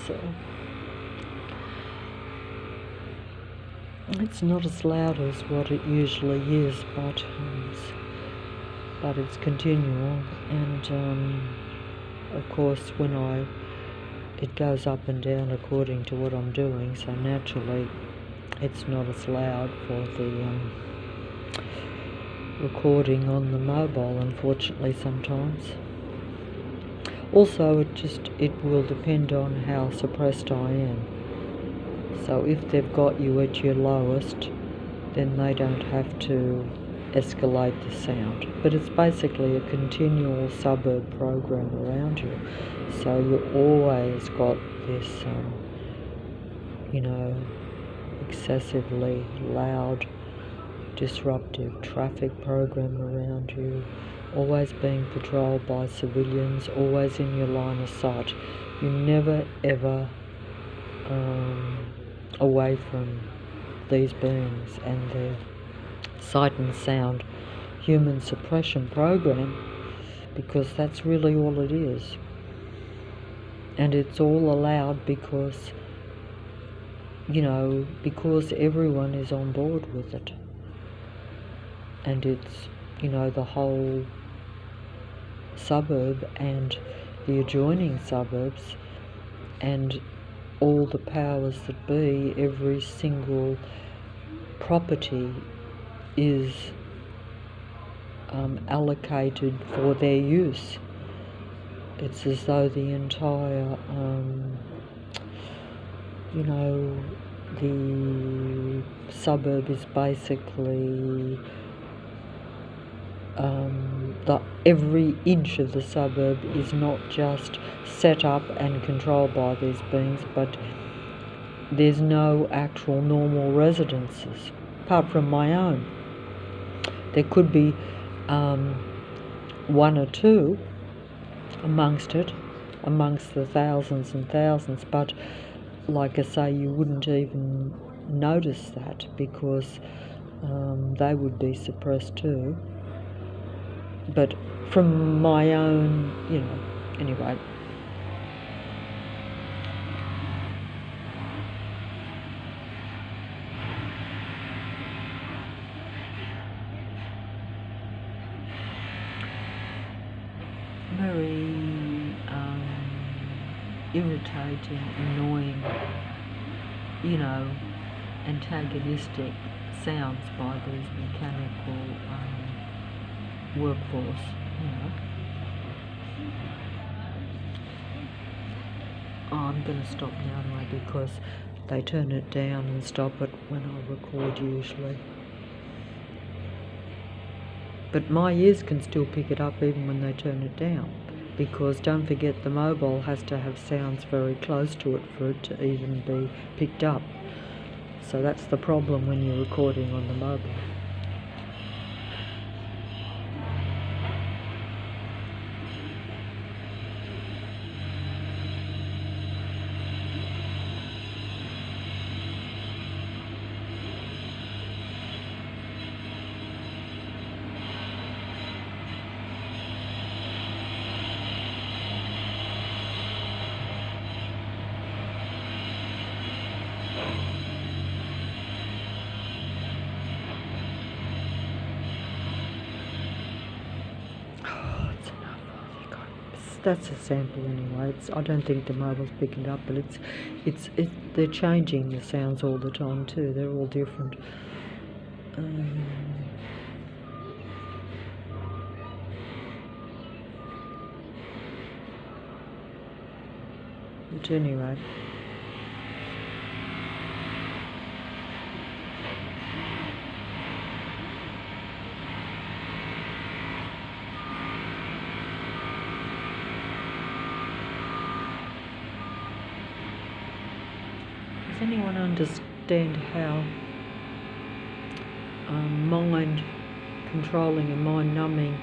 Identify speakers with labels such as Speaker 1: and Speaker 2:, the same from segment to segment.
Speaker 1: So it's not as loud as what it usually is, but it's continual, and of course when it goes up and down according to what I'm doing, so naturally it's not as loud for the recording on the mobile, unfortunately, sometimes. Also, it will depend on how suppressed I am. So if they've got you at your lowest, then they don't have to escalate the sound. But it's basically a continual suburb program around you. So you always got this, excessively loud, disruptive traffic program around you, always being patrolled by civilians, always in your line of sight. You're never ever away from these beings and their sight and sound human suppression program, because that's really all it is. And it's all allowed because everyone is on board with it. And it's, the whole suburb and the adjoining suburbs and all the powers that be, every single property is allocated for their use. It's as though the entire, the suburb is basically every inch of the suburb is not just set up and controlled by these beings, but there's no actual normal residences, apart from my own. There could be one or two amongst the thousands and thousands, but like I say, you wouldn't even notice that because they would be suppressed too. But from my own, anyway. Very irritating, annoying, antagonistic sounds by these mechanical workforce, I'm going to stop now anyway because they turn it down and stop it when I record usually. But my ears can still pick it up even when they turn it down, because don't forget the mobile has to have sounds very close to it for it to even be picked up. So that's the problem when you're recording on the mobile. That's a sample anyway. I don't think the mobile's picking it up, but they're changing the sounds all the time too. They're all different. At any rate. Does anyone understand how mind controlling and mind numbing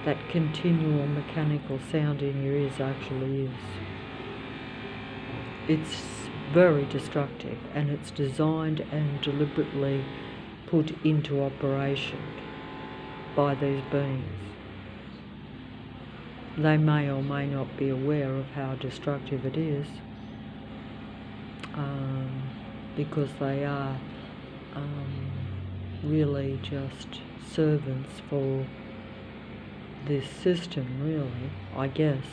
Speaker 1: that continual mechanical sound in your ears actually is? It's very destructive, and it's designed and deliberately put into operation by these beings. They may or may not be aware of how destructive it is, um, because they are really just servants for this system, really, I guess.